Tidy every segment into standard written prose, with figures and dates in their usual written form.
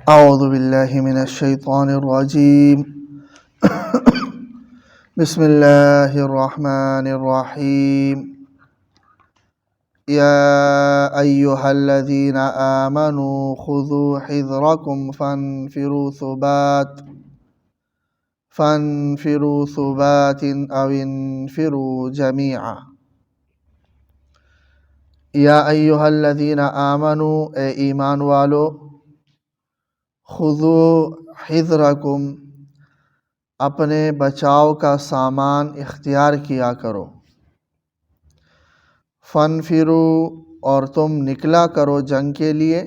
اعوذ باللہ من الشیطان الرجیم بسم اللہ الرحمن الرحیم یا ایہا الذین آمنوا خذوا حذرکم فانفروا ثبات او انفروا جمیعا۔ یا ایہا الذین آمنوا، اے ایمان والو، خذوا حذرکم، اپنے بچاؤ کا سامان اختیار کیا کرو، فانفروا، اور تم نکلا کرو جنگ کے لیے،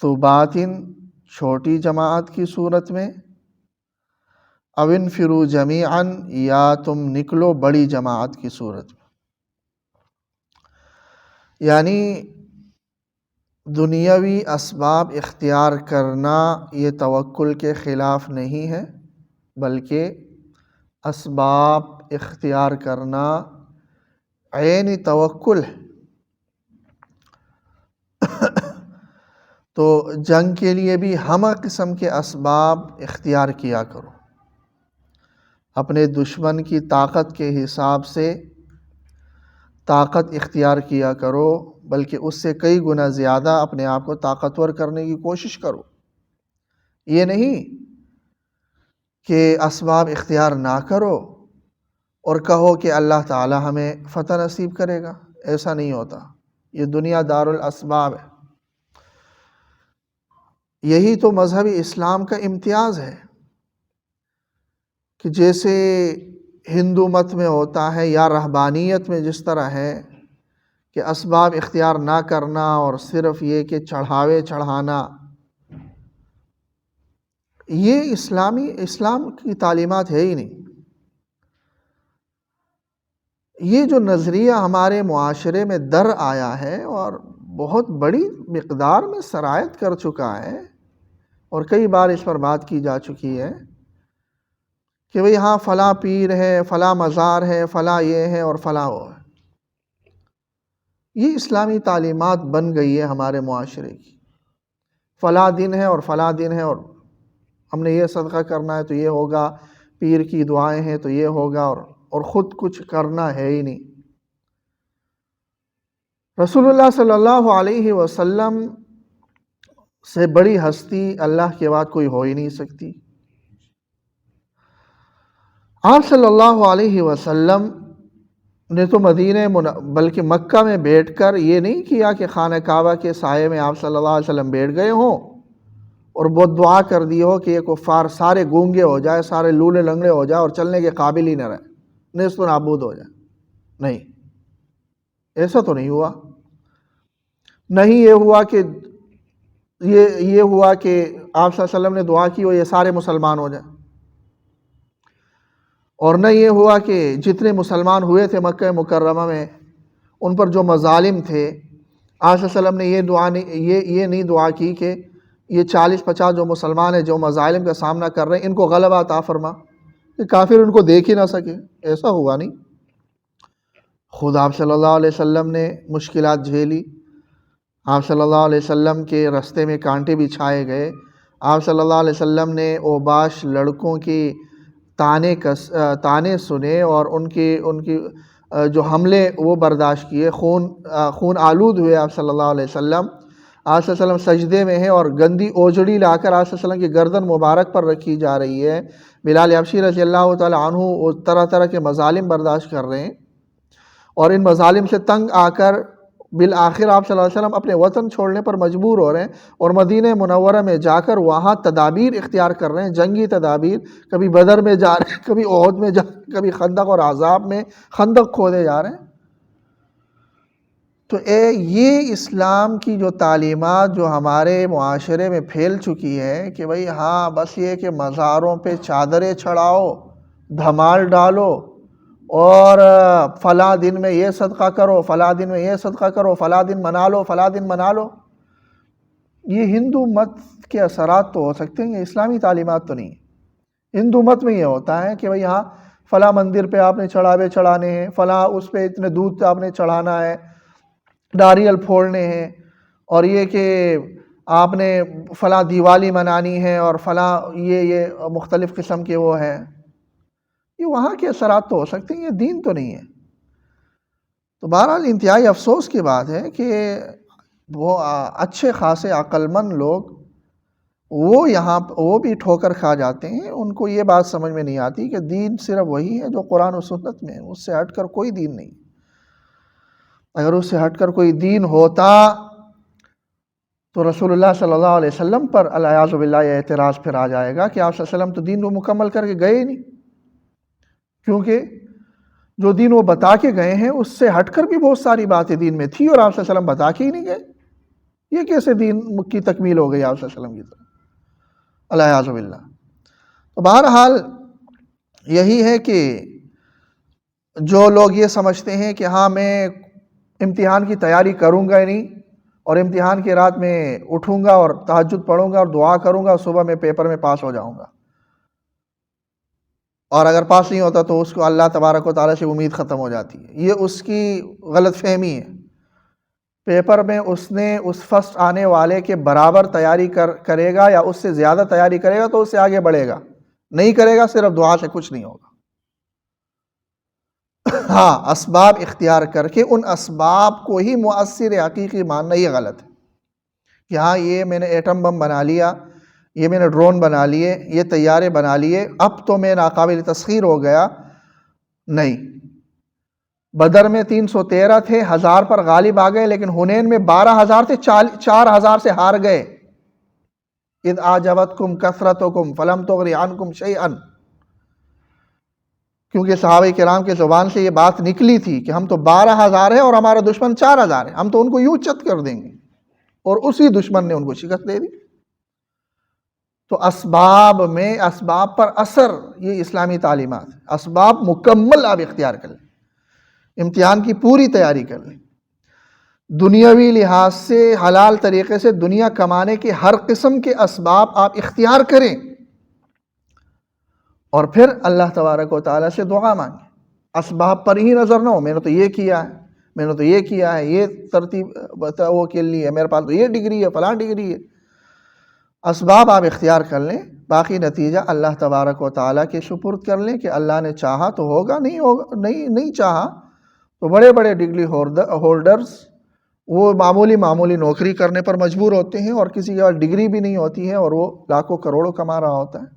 ثباتن، چھوٹی جماعت کی صورت میں، او انفروا جمیعاً، یا تم نکلو بڑی جماعت کی صورت میں۔ یعنی دنیاوی اسباب اختیار کرنا یہ توکل کے خلاف نہیں ہے، بلکہ اسباب اختیار کرنا عین توکل ہے۔ تو جنگ کے لیے بھی ہمہ قسم کے اسباب اختیار کیا کرو، اپنے دشمن کی طاقت کے حساب سے طاقت اختیار کیا کرو، بلکہ اس سے کئی گنا زیادہ اپنے آپ کو طاقتور کرنے کی کوشش کرو۔ یہ نہیں کہ اسباب اختیار نہ کرو اور کہو کہ اللہ تعالی ہمیں فتح نصیب کرے گا، ایسا نہیں ہوتا۔ یہ دنیا دار الاسباب ہے۔ یہی تو مذہب اسلام کا امتیاز ہے کہ جیسے ہندو مت میں ہوتا ہے یا رہبانیت میں جس طرح ہے کہ اسباب اختیار نہ کرنا اور صرف یہ کہ چڑھاوے چڑھانا، یہ اسلام کی تعلیمات ہے ہی نہیں۔ یہ جو نظریہ ہمارے معاشرے میں در آیا ہے اور بہت بڑی مقدار میں سرایت کر چکا ہے، اور کئی بار اس پر بات کی جا چکی ہے کہ بھئی ہاں فلاں پیر ہے، فلاں مزار ہے، فلاں یہ ہے اور فلاں وہ ہے۔ یہ اسلامی تعلیمات بن گئی ہے ہمارے معاشرے کی۔ فلاں دن ہے اور فلاں دن ہے اور ہم نے یہ صدقہ کرنا ہے تو یہ ہوگا، پیر کی دعائیں ہیں تو یہ ہوگا، اور خود کچھ کرنا ہے ہی نہیں۔ رسول اللہ صلی اللہ علیہ وسلم سے بڑی ہستی اللہ کے بعد کوئی ہو ہی نہیں سکتی۔ آپ صلی اللہ علیہ وسلم نے تو بلکہ مکہ میں بیٹھ کر یہ نہیں کیا کہ خانہ کعبہ کے سائے میں آپ صلی اللہ علیہ وسلم بیٹھ گئے ہوں اور بہت دعا کر دی ہو کہ یہ کفار سارے گونگے ہو جائے، سارے لولے لنگڑے ہو جائے اور چلنے کے قابل ہی نہ رہے، نیست و نابود ہو جائے۔ نہیں، ایسا تو نہیں ہوا۔ نہیں یہ ہوا کہ آپ صلی اللہ علیہ وسلم نے دعا کی ہو یہ سارے مسلمان ہو جائیں، اور نہ یہ ہوا کہ جتنے مسلمان ہوئے تھے مکہ مکرمہ میں ان پر جو مظالم تھے، آپ صلی اللہ علیہ وسلم نے یہ نہیں دعا کی کہ یہ 40-50 جو مسلمان ہیں جو مظالم کا سامنا کر رہے ہیں ان کو غلبہ عطا فرما، کہ کافر ان کو دیکھ ہی نہ سکے۔ ایسا ہوا نہیں۔ خود آپ صلی اللہ علیہ وسلم نے مشکلات جھیلی، آپ صلی اللہ علیہ وسلم کے رستے میں کانٹے بھی چھائے گئے، آپ صلی اللہ علیہ وسلم نے اوباش لڑکوں کی تانے سنے اور ان کی جو حملے وہ برداشت کیے، خون آلود ہوئے آپ صلی اللہ علیہ وسلم۔ آپ صلی اللہ علیہ وسلم سجدے میں ہیں اور گندی اوجڑی لا کر آپ صلی اللہ علیہ وسلم کی گردن مبارک پر رکھی جا رہی ہے۔ بلال حبشی رضی اللہ تعالی عنہ وہ طرح طرح کے مظالم برداشت کر رہے ہیں، اور ان مظالم سے تنگ آ کر بالآخر آپ صلی اللہ علیہ وسلم اپنے وطن چھوڑنے پر مجبور ہو رہے ہیں اور مدینہ منورہ میں جا کر وہاں تدابیر اختیار کر رہے ہیں، جنگی تدابیر۔ کبھی بدر میں جا رہے ہیں، کبھی احد میں جا رہے ہیں، کبھی خندق اور احزاب میں خندق کھودے جا رہے ہیں۔ تو یہ اسلام کی جو تعلیمات جو ہمارے معاشرے میں پھیل چکی ہے کہ بھئی ہاں بس یہ کہ مزاروں پہ چادریں چڑھاؤ، دھمال ڈالو، اور فلاں دن میں یہ صدقہ کرو، فلاں دن میں یہ صدقہ کرو، فلاں دن منا لو، فلاں دن منا لو۔ یہ ہندو مت کے اثرات تو ہو سکتے ہیں، یہ اسلامی تعلیمات تو نہیں ہے۔ ہندو مت میں یہ ہوتا ہے کہ بھئی ہاں فلاں مندر پہ آپ نے چڑھاوے چڑھانے ہیں، فلاں اس پہ اتنے دودھ آپ نے چڑھانا ہے، ناریل پھوڑنے ہیں، اور یہ کہ آپ نے فلاں دیوالی منانی ہے اور فلاں یہ مختلف قسم کے وہ ہیں، یہ وہاں کے اثرات تو ہو سکتے ہیں، یہ دین تو نہیں ہے۔ تو بہرحال انتہائی افسوس کی بات ہے کہ وہ اچھے خاصے عقل مند لوگ وہ بھی ٹھوکر کھا جاتے ہیں، ان کو یہ بات سمجھ میں نہیں آتی کہ دین صرف وہی ہے جو قرآن و سنت میں ہے، اس سے ہٹ کر کوئی دین نہیں۔ اگر اس سے ہٹ کر کوئی دین ہوتا تو رسول اللہ صلی اللہ علیہ وسلم پر الیاذ باللہ یہ اعتراض پھر آ جائے گا کہ آپ صلی اللہ علیہ وسلم تو دین کو مکمل کر کے گئے ہی نہیں، کیونکہ جو دین وہ بتا کے گئے ہیں اس سے ہٹ کر بھی بہت ساری باتیں دین میں تھی اور آپ صلی اللہ علیہ وسلم بتا کے ہی نہیں گئے۔ یہ کیسے دین کی تکمیل ہو گئی آپ صلی اللہ علیہ وسلم کی طرف، الیاذ باللہ۔ تو بہرحال یہی ہے کہ جو لوگ یہ سمجھتے ہیں کہ ہاں میں امتحان کی تیاری کروں گا نہیں، اور امتحان کی رات میں اٹھوں گا اور تہجد پڑھوں گا اور دعا کروں گا، صبح میں پیپر میں پاس ہو جاؤں گا، اور اگر پاس نہیں ہوتا تو اس کو اللہ تبارک و تعالیٰ سے امید ختم ہو جاتی ہے، یہ اس کی غلط فہمی ہے۔ پیپر میں اس نے اس فرسٹ آنے والے کے برابر تیاری کرے گا یا اس سے زیادہ تیاری کرے گا تو اس سے آگے بڑھے گا، نہیں کرے گا صرف دعا سے کچھ نہیں ہوگا۔ ہاں، اسباب اختیار کر کے ان اسباب کو ہی مؤثر حقیقی ماننا یہ غلط ہے کہ ہاں یہ میں نے ایٹم بم بنا لیا، یہ میں نے ڈرون بنا لیے، یہ طیارے بنا لیے، اب تو میں ناقابل تسخیر ہو گیا۔ نہیں، بدر میں 313 تھے، 1000 پر غالب آ گئے، لیکن حنین میں 12,000 تھے، 4,000 سے ہار گئے۔ اذ اعجبتکم کثرتکم فلم تغن عنکم شیئا، کیونکہ صحابہ کرام کے زبان سے یہ بات نکلی تھی کہ ہم تو 12,000 ہیں اور ہمارا دشمن 4,000 ہے، ہم تو ان کو یوں چت کر دیں گے، اور اسی دشمن نے ان کو شکست دے دی۔ تو اسباب پر اثر، یہ اسلامی تعلیمات، اسباب مکمل آپ اختیار کر لیں، امتحان کی پوری تیاری کر لیں، دنیاوی لحاظ سے حلال طریقے سے دنیا کمانے کے ہر قسم کے اسباب آپ اختیار کریں، اور پھر اللہ تبارک و تعالیٰ سے دعا مانگیں۔ اسباب پر ہی نظر نہ ہو، میں نے تو یہ کیا ہے، میں نے تو یہ کیا ہے، یہ ترتیب وہ کے لیے ہے، میرے پاس تو یہ ڈگری ہے، فلاں ڈگری ہے۔ اسباب آپ اختیار کر لیں، باقی نتیجہ اللہ تبارک و تعالیٰ کے سپرد کر لیں کہ اللہ نے چاہا تو ہوگا، نہیں ہوگا، نہیں چاہا تو بڑے بڑے ڈگری ہولڈرز وہ معمولی نوکری کرنے پر مجبور ہوتے ہیں، اور کسی کے پاس ڈگری بھی نہیں ہوتی ہے اور وہ لاکھوں کروڑوں کما رہا ہوتا ہے۔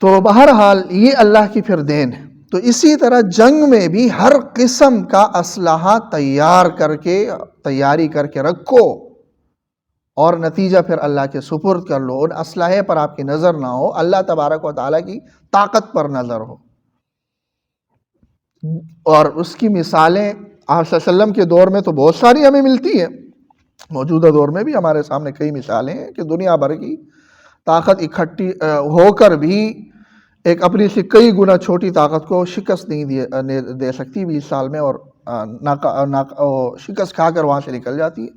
تو بہرحال یہ اللہ کی پھر دین ہے۔ تو اسی طرح جنگ میں بھی ہر قسم کا اسلحہ تیاری کر کے رکھو، اور نتیجہ پھر اللہ کے سپرد کر لو۔ ان اسلحے پر آپ کی نظر نہ ہو، اللہ تبارک و تعالیٰ کی طاقت پر نظر ہو۔ اور اس کی مثالیں آپ صلی اللہ علیہ وسلم کے دور میں تو بہت ساری ہمیں ملتی ہیں، موجودہ دور میں بھی ہمارے سامنے کئی مثالیں ہیں کہ دنیا بھر کی طاقت اکٹھی ہو کر بھی ایک اپنی سے کئی گنا چھوٹی طاقت کو شکست نہیں دے سکتی 20 سال میں، اور شکست کھا کر وہاں سے نکل جاتی ہے۔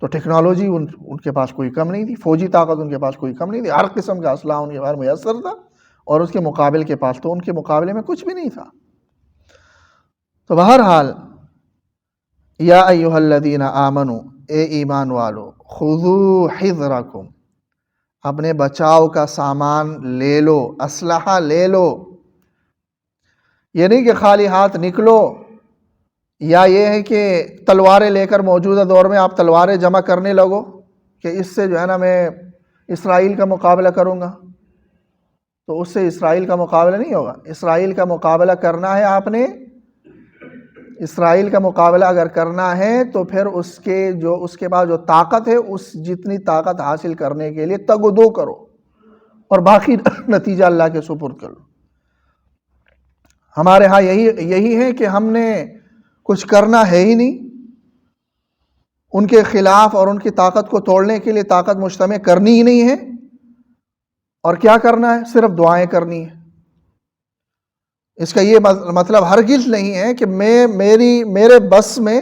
تو ٹیکنالوجی ان کے پاس کوئی کم نہیں تھی، فوجی طاقت ان کے پاس کوئی کم نہیں تھی، ہر قسم کا اسلحہ ان کے پاس میسر تھا، اور اس کے مقابل کے پاس تو ان کے مقابلے میں کچھ بھی نہیں تھا۔ تو بہرحال یا ایھا الذین آمنوا، اے ایمان والو، خذوا حذرکم، اپنے بچاؤ کا سامان لے لو، اسلحہ لے لو۔ یہ نہیں کہ خالی ہاتھ نکلو، یا یہ ہے کہ تلواریں لے کر موجودہ دور میں آپ تلواریں جمع کرنے لگو کہ اس سے جو ہے نا میں اسرائیل کا مقابلہ کروں گا، تو اس سے اسرائیل کا مقابلہ نہیں ہوگا۔ اسرائیل کا مقابلہ کرنا ہے آپ نے، اسرائیل کا مقابلہ اگر کرنا ہے تو پھر اس کے بعد جو طاقت ہے، اس جتنی طاقت حاصل کرنے کے لیے تگ و دو کرو، اور باقی نتیجہ اللہ کے سپرد کر لو۔ ہمارے ہاں یہی ہے کہ ہم نے کچھ کرنا ہے ہی نہیں، ان کے خلاف اور ان کی طاقت کو توڑنے کے لیے طاقت مجتمع کرنی ہی نہیں ہے، اور کیا کرنا ہے؟ صرف دعائیں کرنی ہے۔ اس کا یہ مطلب ہرگز نہیں ہے کہ میرے بس میں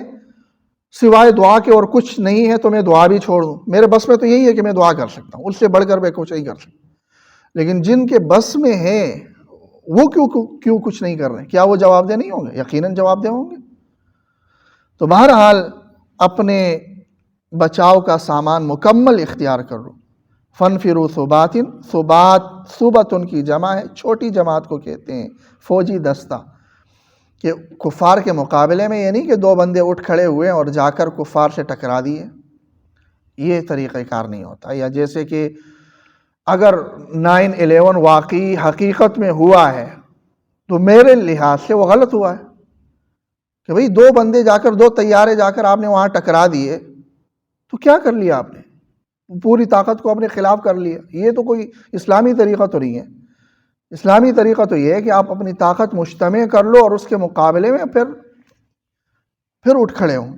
سوائے دعا کے اور کچھ نہیں ہے تو میں دعا بھی چھوڑ دوں۔ میرے بس میں تو یہی ہے کہ میں دعا کر سکتا ہوں، اس سے بڑھ کر میں کچھ نہیں کر سکتا۔ لیکن جن کے بس میں ہے وہ کیوں کچھ نہیں کر رہے؟ کیا وہ جواب دہ نہیں ہوں گے؟ یقیناً جواب دہ ہوں گے۔ تو بہرحال اپنے بچاؤ کا سامان مکمل اختیار کر لو۔ فنفروا ثبات، ثبات صوبتن کی جمع ہے، چھوٹی جماعت کو کہتے ہیں، فوجی دستہ، کہ کفار کے مقابلے میں یہ نہیں کہ دو بندے اٹھ کھڑے ہوئے اور جا کر کفار سے ٹکرا دیے، یہ طریقہ کار نہیں ہوتا۔ یا جیسے کہ اگر 9/11 واقعی حقیقت میں ہوا ہے تو میرے لحاظ سے وہ غلط ہوا ہے کہ بھئی دو بندے جا کر، دو طیارے جا کر آپ نے وہاں ٹکرا دیے، تو کیا کر لیا آپ نے؟ پوری طاقت کو اپنے خلاف کر لیا۔ یہ تو کوئی اسلامی طریقہ تو نہیں ہے۔ اسلامی طریقہ تو یہ ہے کہ آپ اپنی طاقت مجتمع کر لو اور اس کے مقابلے میں پھر اٹھ کھڑے ہوں۔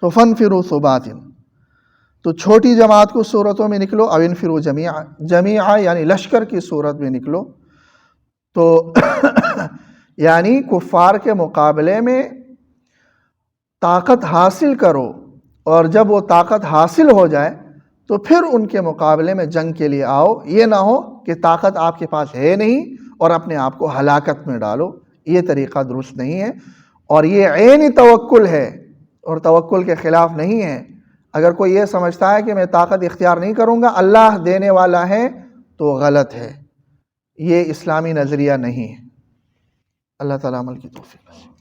تو فنفروا ثبات، تو چھوٹی جماعت کو صورتوں میں نکلو، او انفروا جمیعا، جمیعا یعنی لشکر کی صورت میں نکلو، تو یعنی کفار کے مقابلے میں طاقت حاصل کرو، اور جب وہ طاقت حاصل ہو جائے تو پھر ان کے مقابلے میں جنگ کے لیے آؤ۔ یہ نہ ہو کہ طاقت آپ کے پاس ہے نہیں اور اپنے آپ کو ہلاکت میں ڈالو، یہ طریقہ درست نہیں ہے، اور یہ عینی توکل ہے اور توکل کے خلاف نہیں ہے۔ اگر کوئی یہ سمجھتا ہے کہ میں طاقت اختیار نہیں کروں گا، اللہ دینے والا ہے، تو غلط ہے، یہ اسلامی نظریہ نہیں ہے۔ اللہ تعالیٰ عمل کی توفیق۔